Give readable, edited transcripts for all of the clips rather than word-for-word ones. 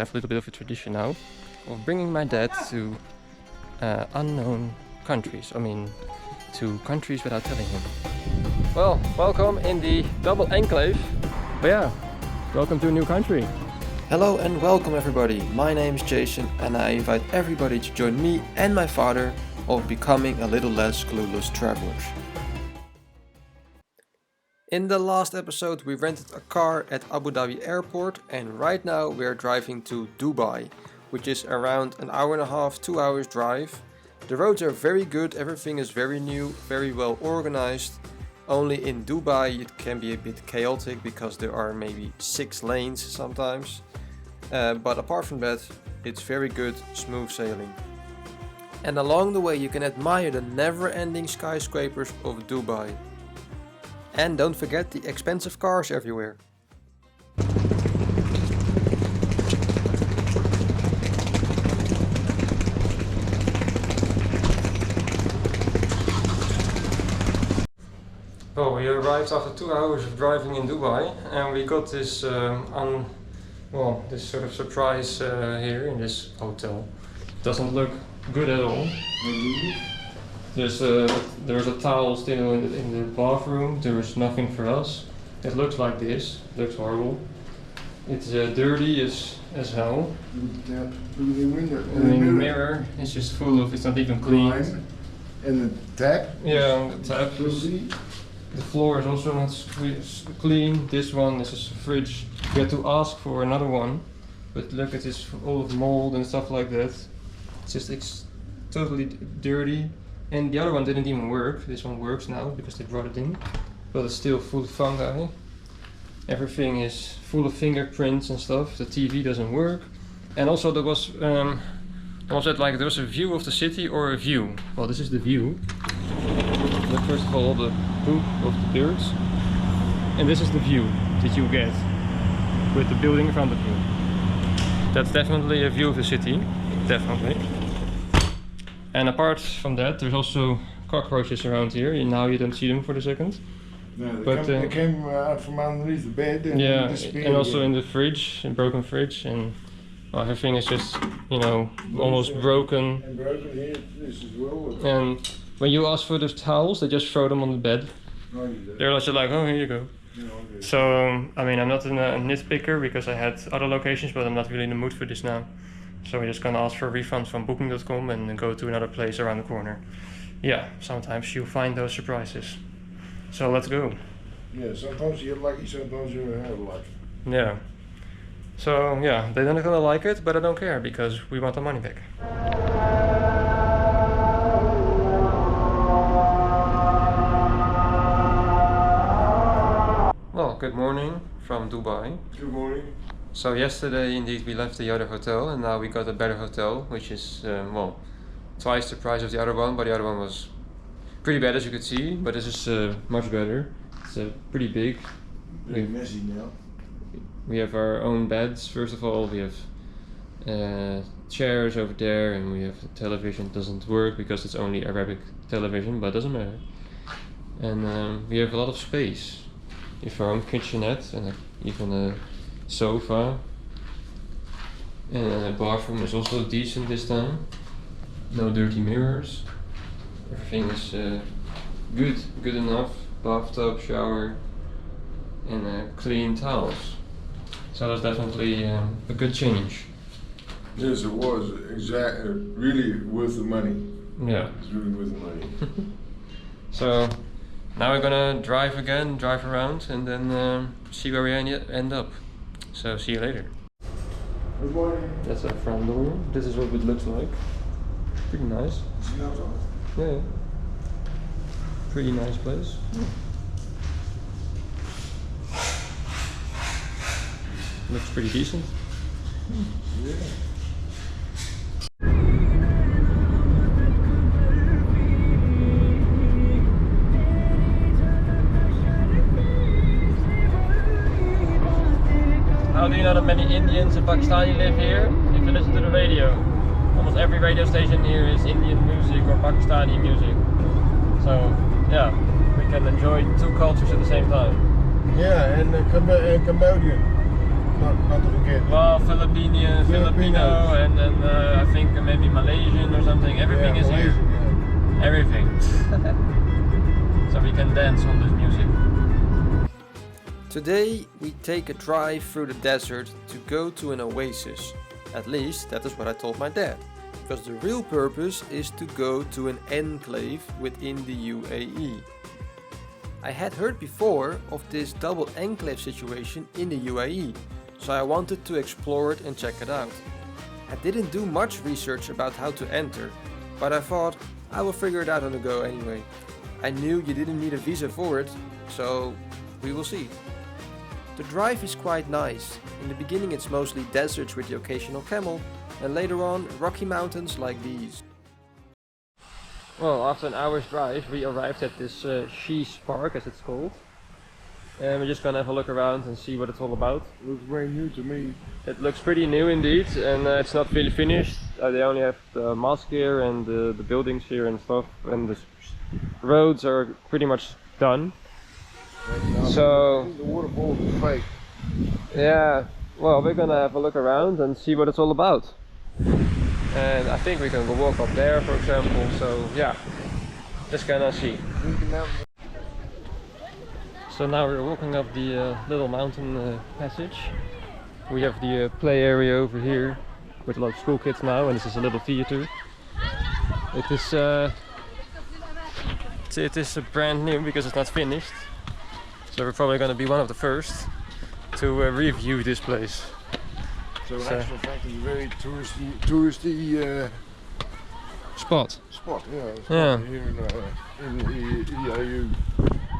I have a little bit of a tradition now of bringing my dad to unknown countries. I mean, to countries without telling him. Well, welcome in the double enclave. But yeah, welcome to a new country. Hello and welcome everybody. My name is Jason and I invite everybody to join me and my father of becoming a little less clueless travelers. In the last episode we rented a car at Abu Dhabi airport and right now we are driving to Dubai, which is around an hour and a half, 2 hours drive. The roads are very good, everything is very new, very well organized. Only in Dubai it can be a bit chaotic because there are maybe 6 lanes sometimes. But apart from that, it's very good, smooth sailing. And along the way you can admire the never-ending skyscrapers of Dubai. And don't forget the expensive cars everywhere. Well, we arrived after 2 hours of driving in Dubai and we got this this sort of surprise here in this hotel. Doesn't look good at all. There's a towel still in the bathroom. There is nothing for us. It looks like this. It looks horrible. It's dirty as hell. The mirror is just full of. It's not even clean. And the tap. Yeah, the tap. The floor is also not clean. This one is just a fridge. We had to ask for another one, but look at this, all of mold and stuff like that. It's totally dirty. And the other one didn't even work. This one works now because they brought it in, but it's still full of fungi. Everything is full of fingerprints and stuff. The TV doesn't work. And also there was there was a view of the city or a view. Well, this is the view. Look, first of all the poop of the birds, and this is the view that you get with the building in front of you. That's definitely a view of the city, definitely. And apart from that, there's also cockroaches around here. And now you don't see them for the second. No, but they came out from underneath the bed and disappeared. And also in the fridge, a broken fridge, and well, everything is just, almost broken. And broken here, this as well. And when you ask for those towels, they just throw them on the bed. They're just like, oh, here you go. So, I mean, I'm not a nitpicker because I had other locations, but I'm not really in the mood for this now. So we're just gonna ask for a refund from booking.com and go to another place around the corner. Yeah, sometimes you find those surprises. So let's go. Yeah, sometimes you get lucky, sometimes you don't have luck. Yeah. So yeah, they're not gonna like it, but I don't care because we want our money back. Well, good morning from Dubai. Good morning. So yesterday indeed we left the other hotel and now we got a better hotel, which is twice the price of the other one, but the other one was pretty bad as you could see, but this is much better. It's pretty big. Pretty messy now. We have our own beds first of all, we have chairs over there and we have a television. It doesn't work because it's only Arabic television, but it doesn't matter. And we have a lot of space. We have our own kitchenette and even a sofa, and the bathroom is also decent this time. No dirty mirrors. Everything is good enough. Bathtub, shower, and clean towels. So that's definitely a good change. Yes, it was really worth the money. Yeah. It's really worth the money. So now we're gonna drive around, and then see where we end up. So see you later. Good morning. That's our front door. This is what it looks like. Pretty nice. Yeah. Pretty nice place. Looks pretty decent. Yeah. How do you know that many Indians and Pakistani live here? If you listen to the radio. Almost every radio station here is Indian music or Pakistani music. So yeah, we can enjoy two cultures at the same time. Yeah, and Cambodian. not to forget. Well, Filipino, and then I think maybe Malaysian or something. Everything is here. Yeah. Everything. So we can dance on this music. Today we take a drive through the desert to go to an oasis. At least that is what I told my dad. Because the real purpose is to go to an enclave within the UAE. I had heard before of this double enclave situation in the UAE, so I wanted to explore it and check it out. I didn't do much research about how to enter, but I thought I will figure it out on the go anyway. I knew you didn't need a visa for it, so we will see. The drive is quite nice. In the beginning it's mostly deserts with the occasional camel, and later on rocky mountains like these. Well, after an hour's drive we arrived at this Shees Park, as it's called. And we're just gonna have a look around and see what it's all about. Looks very new to me. It looks pretty new indeed, and it's not really finished. They only have the mosque here and the buildings here and stuff, and the roads are pretty much done. So the waterfall is fake. yeah, well, we're gonna have a look around and see what it's all about. And I think we can go walk up there, for example. So yeah, just gonna see. So now we're walking up the little mountain passage. We have the play area over here with a lot of school kids now, and this is a little theater. It is brand new because it's not finished. So we're probably going to be one of the first to review this place. So in actual fact it's a very touristy Spot. spot. Yeah. It's Yeah. Here in the EIU.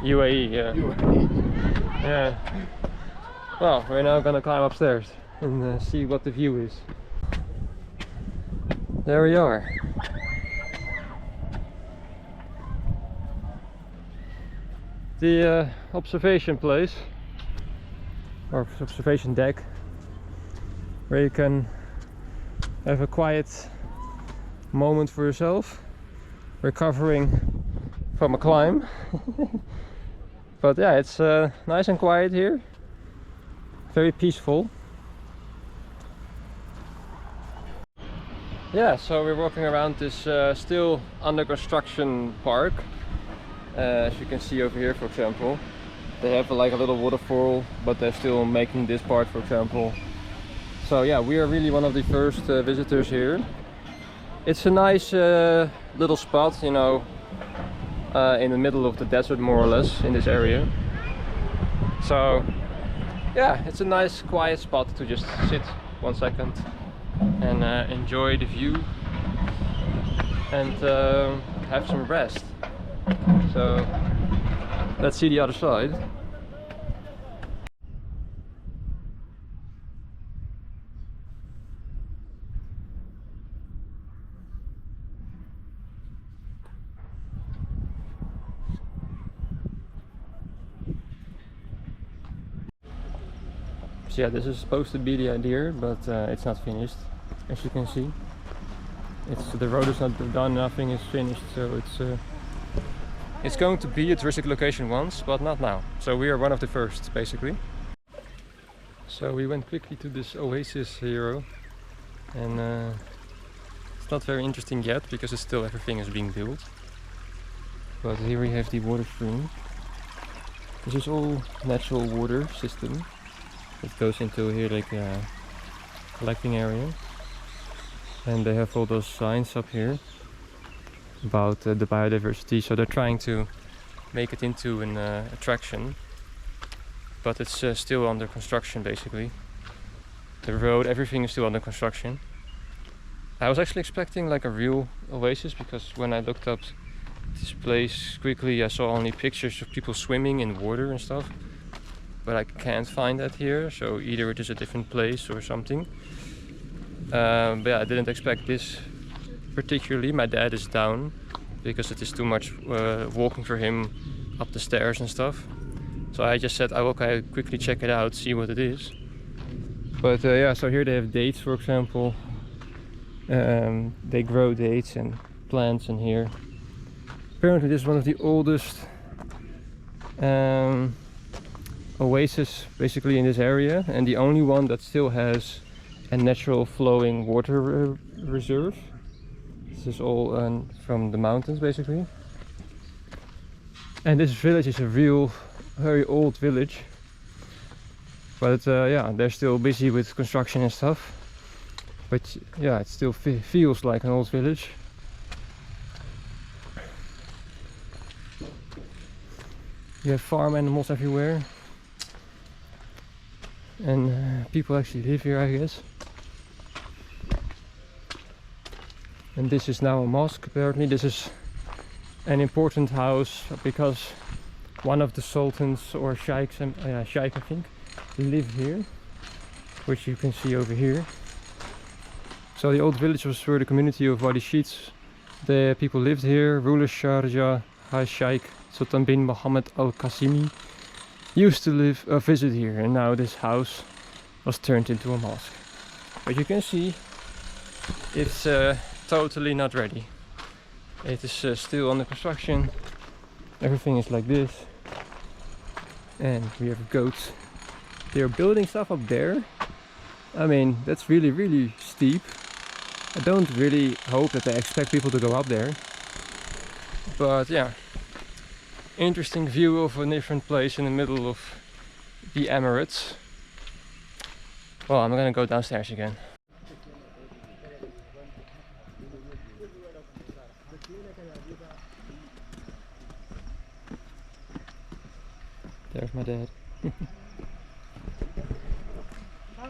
UAE, yeah. UAE. Yeah. Well, we're now going to climb upstairs and see what the view is. There we are. The observation place, or observation deck, where you can have a quiet moment for yourself, recovering from a climb. But yeah, it's nice and quiet here, very peaceful. Yeah, so we're walking around this still under construction park. As you can see over here, for example, they have like a little waterfall, but they're still making this part, for example. So yeah, we are really one of the first visitors here. It's a nice little spot, you know, in the middle of the desert, more or less, in this area. So yeah, it's a nice quiet spot to just sit 1 second and enjoy the view and have some rest. So let's see the other side. So yeah, this is supposed to be the idea, but it's not finished, as you can see. The road is not done, nothing is finished, so it's going to be a touristic location once, but not now. So we are one of the first, basically. So we went quickly to this oasis here, and it's not very interesting yet because it's still everything is being built. But here we have the water stream. This is all natural water system. It goes into here like a collecting area, and they have all those signs up here about the biodiversity, so they're trying to make it into an attraction, but it's still under construction basically. The road, everything is still under construction. I was actually expecting like a real oasis, because when I looked up this place quickly I saw only pictures of people swimming in water and stuff, but I can't find that here, so either it is a different place or something. But yeah, I didn't expect this particularly. My dad is down because it is too much walking for him up the stairs and stuff. So I just said, oh, okay, quickly check it out, see what it is. But yeah, so here they have dates, for example. They grow dates and plants in here. Apparently this is one of the oldest oasis basically in this area, and the only one that still has a natural flowing water reserve. This is all from the mountains basically. And this village is a real very old village, but yeah, they're still busy with construction and stuff, but yeah, it still feels like an old village. You have farm animals everywhere, and people actually live here, I guess. And this is now a mosque. Apparently this is an important house because one of the sultans or sheikhs, sheikh I think, live here, which you can see over here. So the old village was for the community of Wadi Sheets. The people lived here. Ruler Sharjah High Sheikh Sultan bin Muhammad Al Qasimi used to visit here, and now this house was turned into a mosque. But you can see it's totally not ready. It is still under construction. Everything is like this, and we have goats. They're building stuff up there. I mean, that's really steep. I don't really hope that they expect people to go up there, but yeah, interesting view of a different place in the middle of the Emirates. Well, I'm gonna go downstairs again. There's my dad.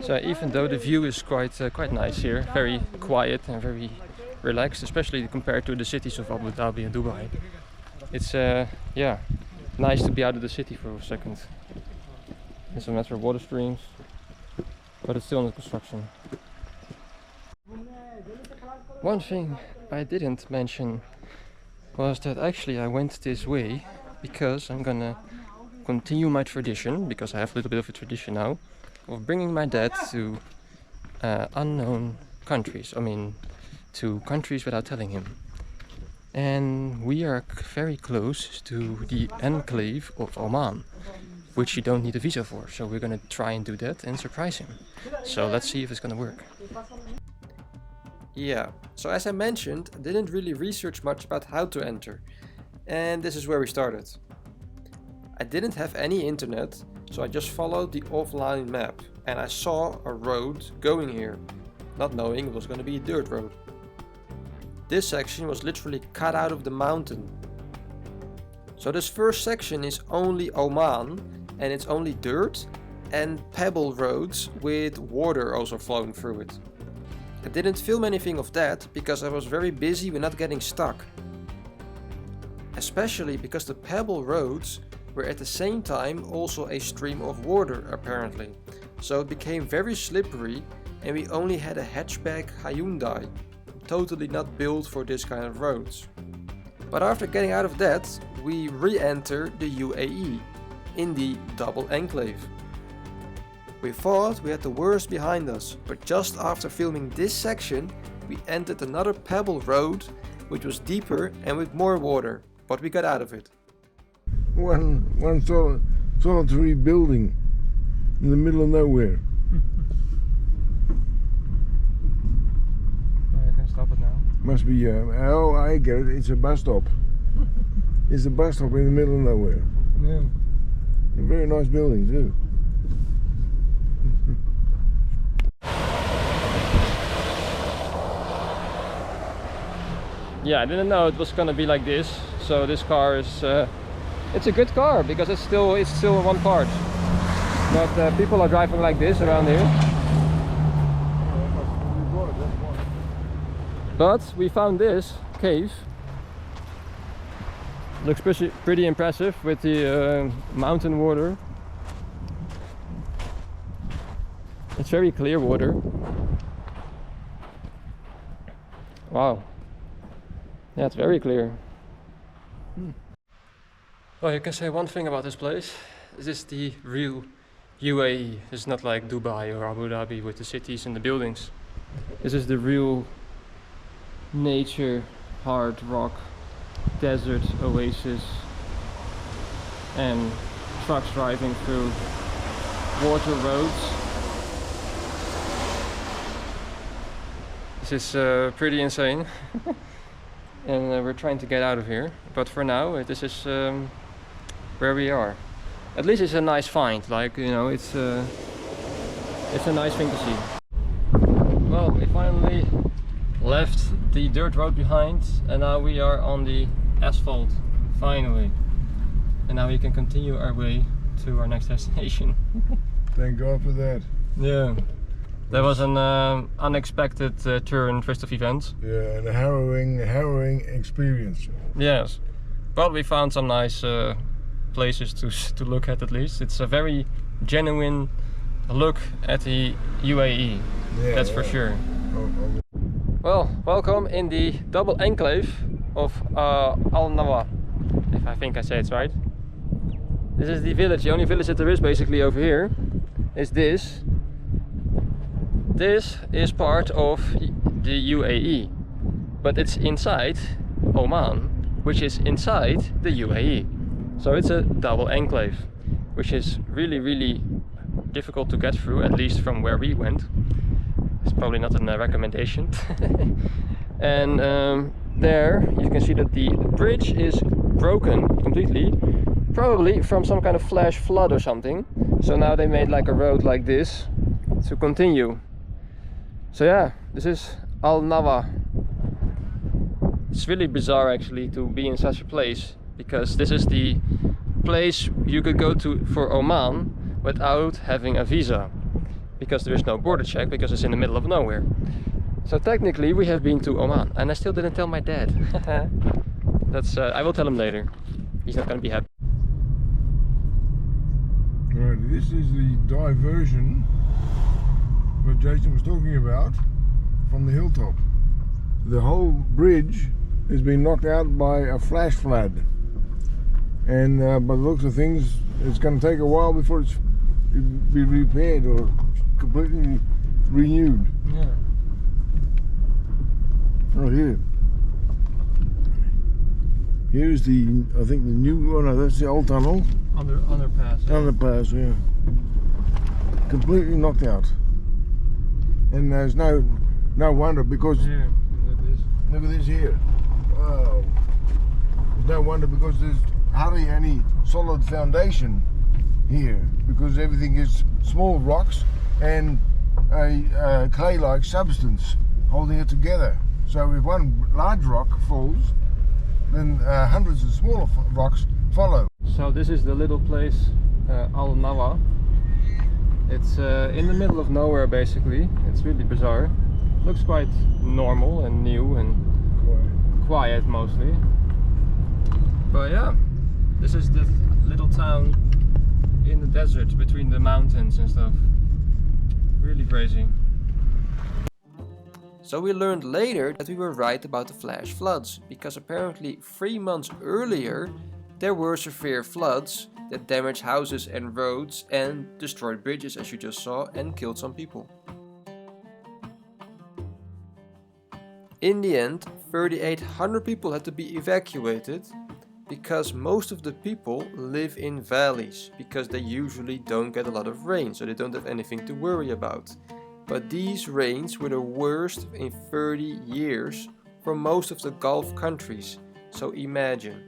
So even though the view is quite nice here, very quiet and very relaxed, especially compared to the cities of Abu Dhabi and Dubai, it's yeah, nice to be out of the city for a second. There's some natural water streams, but it's still under construction. One thing I didn't mention was that actually I went this way because I'm gonna continue my tradition, because I have a little bit of a tradition now, of bringing my dad to unknown countries. I mean, to countries without telling him. And we are very close to the enclave of Oman, which you don't need a visa for. So we're gonna try and do that and surprise him. So let's see if it's gonna work. Yeah, so as I mentioned, I didn't really research much about how to enter. And this is where we started. I didn't have any internet, so I just followed the offline map and I saw a road going here, not knowing it was going to be a dirt road. This section was literally cut out of the mountain. So this first section is only Oman, and it's only dirt and pebble roads with water also flowing through it. I didn't film anything of that because I was very busy with not getting stuck. Especially because the pebble roads were at the same time also a stream of water apparently. So it became very slippery, and we only had a hatchback Hyundai, totally not built for this kind of roads. But after getting out of that, we re-entered the UAE in the double enclave. We thought we had the worst behind us, but just after filming this section, we entered another pebble road which was deeper and with more water, but we got out of it. One solitary building in the middle of nowhere. You can stop it now. Must be, oh, I get it, it's a bus stop. It's a bus stop in the middle of nowhere. Yeah. A very nice building too. Yeah, I didn't know it was gonna be like this. So this car is, it's a good car because it's still one part. But people are driving like this around here. But we found this cave. Looks pretty impressive with the mountain water. It's very clear water. Wow. Yeah, it's very clear. Well, you can say one thing about this place. This is the real UAE. It's not like Dubai or Abu Dhabi with the cities and the buildings. This is the real nature, hard rock, desert oasis, and trucks driving through water roads. This is pretty insane. And we're trying to get out of here. But for now, this is where we are. At least it's a nice find. Like, you know, it's a nice thing to see. Well, we finally left the dirt road behind, and now we are on the asphalt, finally. And now we can continue our way to our next destination. Thank God for that. Yeah, that was an unexpected twist of events. Yeah, and a harrowing experience. Yes, but we found some nice places to look at least. It's a very genuine look at the UAE, Yeah, that's for sure. Oh. Well, welcome in the double enclave of Al Nawa, if I think I say it right. This is the village. The only village that there is basically over here is this. This is part of the UAE, but it's inside Oman, which is inside the UAE. So it's a double enclave, which is really difficult to get through, at least from where we went. It's probably not a recommendation. And there you can see that the bridge is broken completely, probably from some kind of flash flood or something. So now they made like a road like this to continue. So yeah, this is Al Nawa. It's really bizarre actually to be in such a place, because this is the place you could go to for Oman without having a visa, because there is no border check, because it's in the middle of nowhere. So technically we have been to Oman, and I still didn't tell my dad. That's I will tell him later. He's not gonna be happy. Right, this is the diversion what Jason was talking about from the hilltop. The whole bridge has been knocked out by a flash flood, and by the looks of things, it's going to take a while before it's be repaired or completely renewed. Yeah. Oh, here's the, I think the new, oh no, that's the old tunnel. Underpass. Yeah. Underpass, yeah. Completely knocked out. And there's no wonder, because Here, look at this here. Wow. There's no wonder, because there's hardly any solid foundation here, because everything is small rocks and a clay-like substance holding it together. So if one large rock falls, then hundreds of smaller rocks follow. So this is the little place, Al Nawa. It's in the middle of nowhere basically. It's really bizarre. Looks quite normal and new and quiet mostly. But yeah, this is the little town in the desert between the mountains and stuff. Really crazy. So we learned later that we were right about the flash floods, because apparently 3 months earlier there were severe floods that damaged houses and roads and destroyed bridges, as you just saw, and killed some people. In the end, 3,800 people had to be evacuated, because most of the people live in valleys, because they usually don't get a lot of rain, so they don't have anything to worry about. But these rains were the worst in 30 years for most of the Gulf countries, so imagine.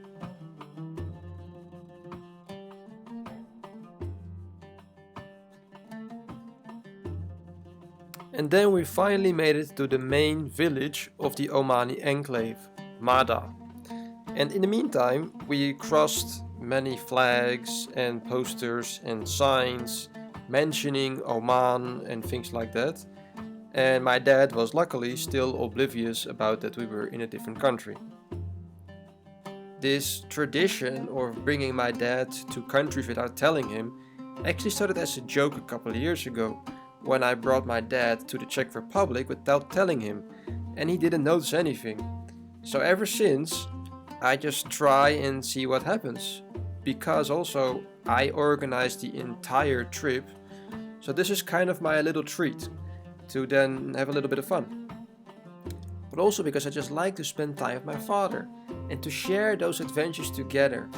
And then we finally made it to the main village of the Omani enclave, Mada. And in the meantime, we crossed many flags and posters and signs mentioning Oman and things like that. And my dad was luckily still oblivious about that we were in a different country. This tradition of bringing my dad to countries without telling him actually started as a joke a couple of years ago, when I brought my dad to the Czech Republic without telling him, and he didn't notice anything. So ever since, I just try and see what happens, because also I organized the entire trip, so this is kind of my little treat, to then have a little bit of fun. But also because I just like to spend time with my father, and to share those adventures together.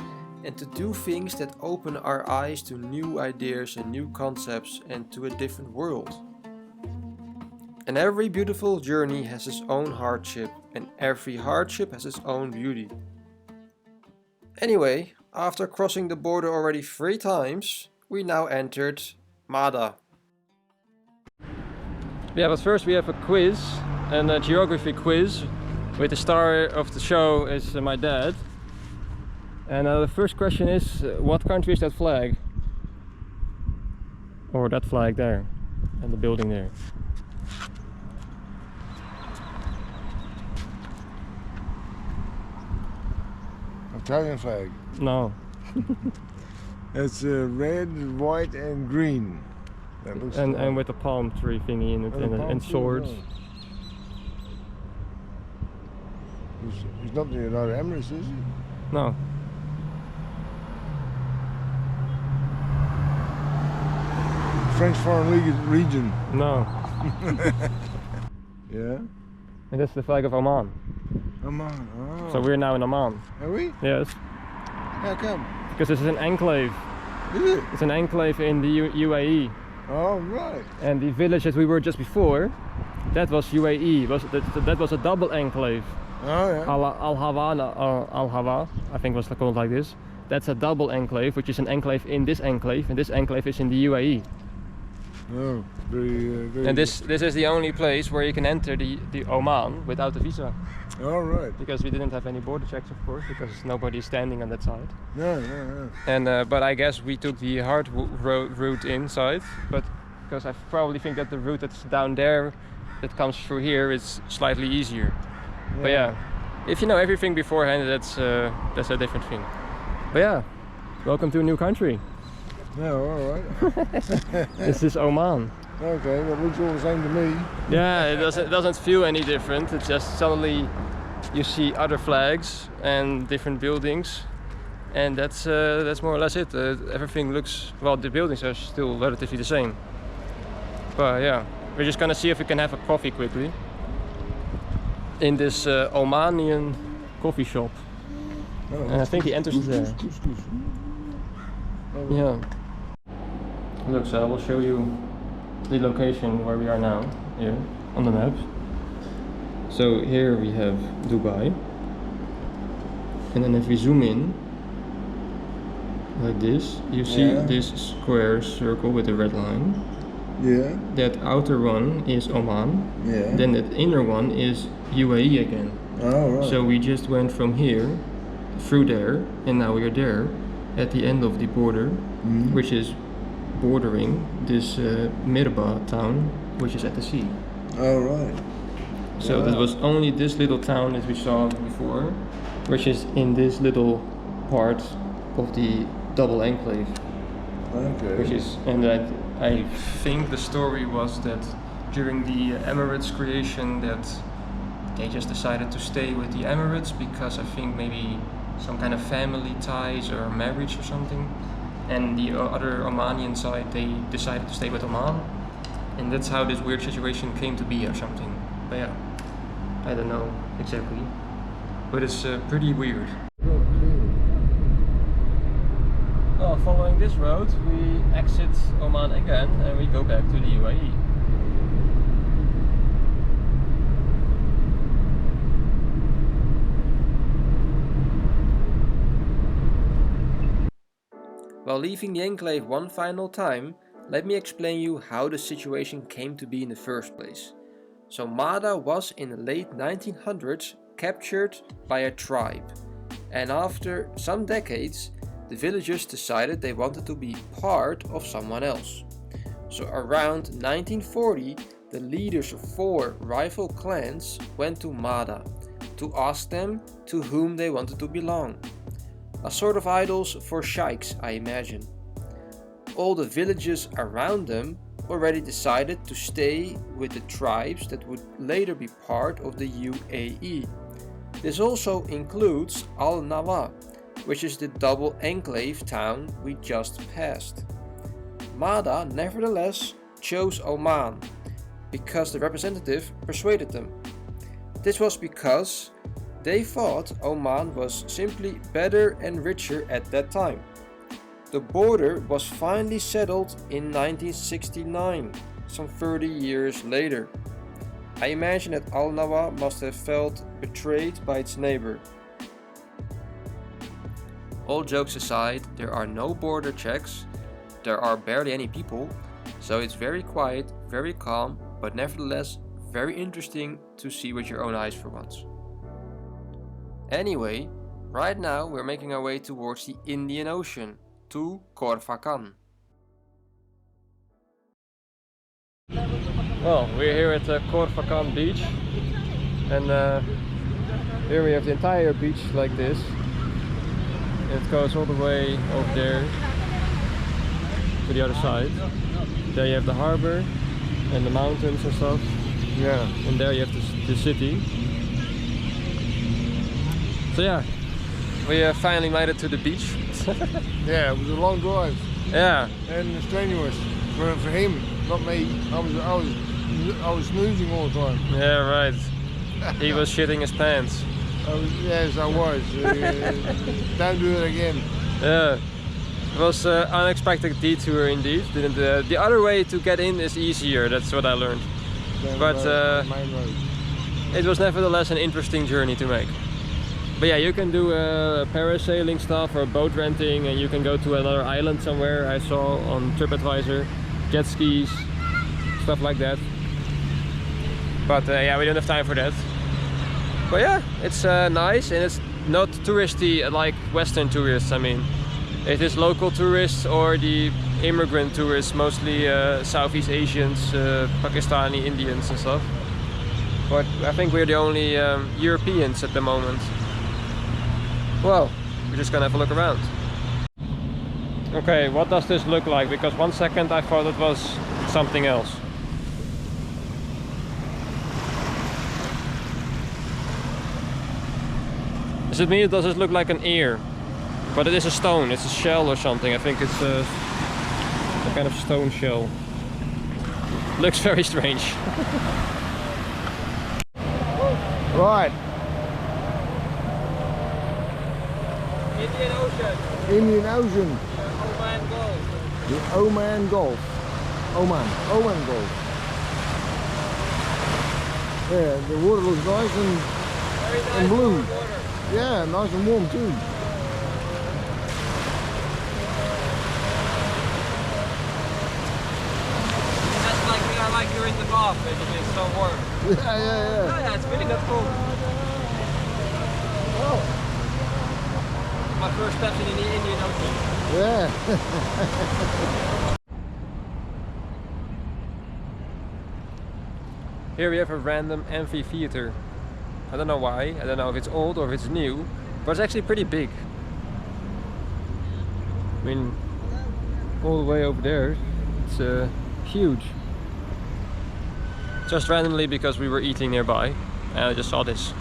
and to do things that open our eyes to new ideas and new concepts and to a different world. And every beautiful journey has its own hardship, and every hardship has its own beauty. Anyway, after crossing the border already 3 times, we now entered Mada. Yeah, but first we have a quiz, and a geography quiz, with the star of the show is my dad. And the first question is, what country is that flag? Or that flag there, and the building there. Italian flag. No. It's red, white, and green. That looks And with a palm tree thingy in it, and swords. He's not the United Emirates, is he? No. French Foreign League region. No. Yeah. And that's the flag of Oman. Oman. Oh. So we're now in Oman. Are we? Yes. How come? Because this is an enclave. Is it? It's an enclave in the UAE. Oh, right. And the village that we were just before, that was UAE. That was a double enclave. Oh, yeah. Al-Hawa, I think was called like this. That's a double enclave, which is an enclave in this enclave, and this enclave is in the UAE. Oh, very. And this is the only place where you can enter the Oman without a visa. All right. Because we didn't have any border checks, of course, because nobody is standing on that side. No, no, no. And but I guess we took the hard route inside, but because I probably think that the route that's down there, that comes through here, is slightly easier. Yeah. But yeah, if you know everything beforehand, that's a different thing. But yeah, welcome to a new country. No, all right. This is Oman. Okay, that looks all the same to me. Yeah, it doesn't feel any different. It's just suddenly you see other flags and different buildings, and that's more or less it. Everything looks, well, the buildings are still relatively the same. But yeah, we're just gonna see if we can have a coffee quickly in this Omanian coffee shop. Oh, And I think the entrance is there. Oh, Yeah. Look, so I will show you the location where we are now, here on the map. So here we have Dubai, and then if we zoom in like this, you see this square circle with the red line. Yeah. That outer one is Oman. Yeah. Then that inner one is UAE again. Oh, right. So we just went from here through there, and now we are there at the end of the border, which is bordering this Mirba town, which is at the sea. Oh, right. So that was only this little town that we saw before, which is in this little part of the double enclave. Okay. Which is, and I think the story was that during the Emirates creation that they just decided to stay with the Emirates because I think maybe some kind of family ties or marriage or something. And the other Omanian side, they decided to stay with Oman. And that's how this weird situation came to be or something. But yeah, I don't know exactly. But it's pretty weird. Well, following this road, we exit Oman again and we go back to the UAE. While leaving the enclave one final time, let me explain you how the situation came to be in the first place. So Mada was in the late 1900s captured by a tribe, and after some decades the villagers decided they wanted to be part of someone else. So around 1940 the leaders of 4 rival clans went to Mada to ask them to whom they wanted to belong. A sort of idols for sheikhs, I imagine. All the villages around them already decided to stay with the tribes that would later be part of the UAE. This also includes Al-Nawa, which is the double enclave town we just passed. Mada nevertheless chose Oman, because the representative persuaded them. This was because They thought Oman was simply better and richer at that time. The border was finally settled in 1969, some 30 years later. I imagine that Al Nawa must have felt betrayed by its neighbor. All jokes aside, there are no border checks, there are barely any people, so it's very quiet, very calm, but nevertheless very interesting to see with your own eyes for once. Anyway, right now we're making our way towards the Indian Ocean, to Korvakan. Well, we're here at Korvakan beach, and here we have the entire beach like this. It goes all the way over there to the other side. There you have the harbor and the mountains and stuff. Yeah, and there you have the city. So yeah, we finally made it to the beach. Yeah, it was a long drive. Yeah. And strenuous for him, not me. I was snoozing all the time. Yeah, right. He was shitting his pants. Yes, I was. Don't do it again. Yeah. It was an unexpected detour indeed. The other way to get in is easier, that's what I learned. But Main road. it was nevertheless an interesting journey to make. But yeah, you can do parasailing stuff or boat renting, and you can go to another island somewhere I saw on TripAdvisor, jet skis, stuff like that. But yeah, we don't have time for that. But yeah, it's nice, and it's not touristy like Western tourists. I mean, it is local tourists or the immigrant tourists, mostly Southeast Asians, Pakistani, Indians and stuff. But I think we're the only Europeans at the moment. Well, we're just gonna have a look around. Okay, what does this look like? Because 1 second I thought it was something else. Does it mean, does it look like an ear? But it is a stone, it's a shell or something. I think it's a kind of stone shell. Looks very strange. Right. Indian Ocean. Indian Ocean. Oman Gulf. The Oman Gulf. Oman Gulf. Yeah, the water looks nice Very nice and blue. warm water. Yeah, nice and warm too. That's like we are like you're in the bath and it is so warm. Yeah. Oh, yeah, it's really not cold. Oh. My first steps in the Indian Ocean. Yeah. Here we have a random amphitheater. I don't know why, I don't know if it's old or if it's new, but it's actually pretty big. I mean, all the way over there, it's huge. Just randomly because we were eating nearby and I just saw this.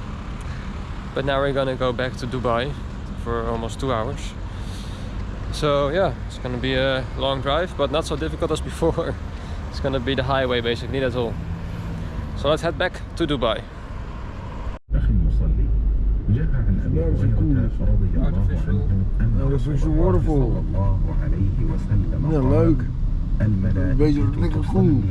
But now we're gonna go back to Dubai for almost 2 hours. So yeah, it's gonna be a long drive, but not so difficult as before. It's gonna be the highway basically, that's all. So let's head back to Dubai. Artificial waterfall. Ja, leuk. Een beetje lekker groen.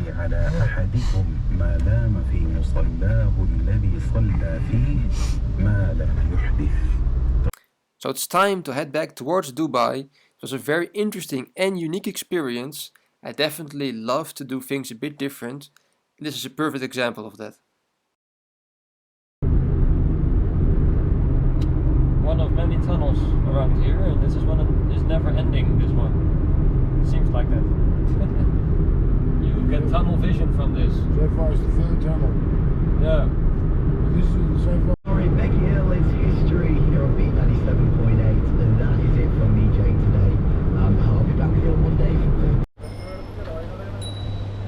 So it's time to head back towards Dubai. It was a very interesting and unique experience. I definitely love to do things a bit different. And this is a perfect example of that. One of many tunnels around here, and this is one is never ending, this one. It seems like that. You get tunnel vision from this. So far it's the third tunnel. Yeah. This is so far. Sorry, Becky Hill, it's history here on B97.8, and that is it from me, Jane, today. I'll be back here on Monday.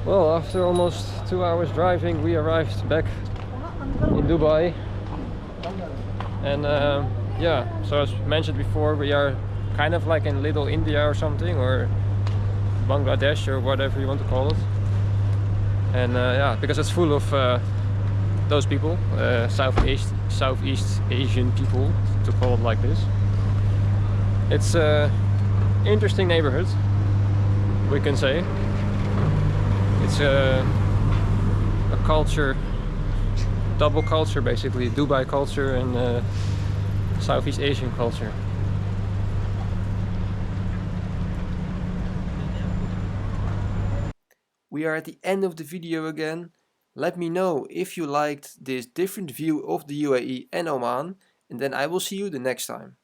Well, after almost 2 hours driving, we arrived back in Dubai. And yeah, so as mentioned before, we are kind of like in Little India or something, or Bangladesh or whatever you want to call it. And yeah, because it's full of those people, Southeast Asian people, to call it like this. It's a interesting neighborhood, we can say. It's a culture, double culture basically, Dubai culture and Southeast Asian culture. We are at the end of the video again. Let me know if you liked this different view of the UAE and Oman, and then I will see you the next time.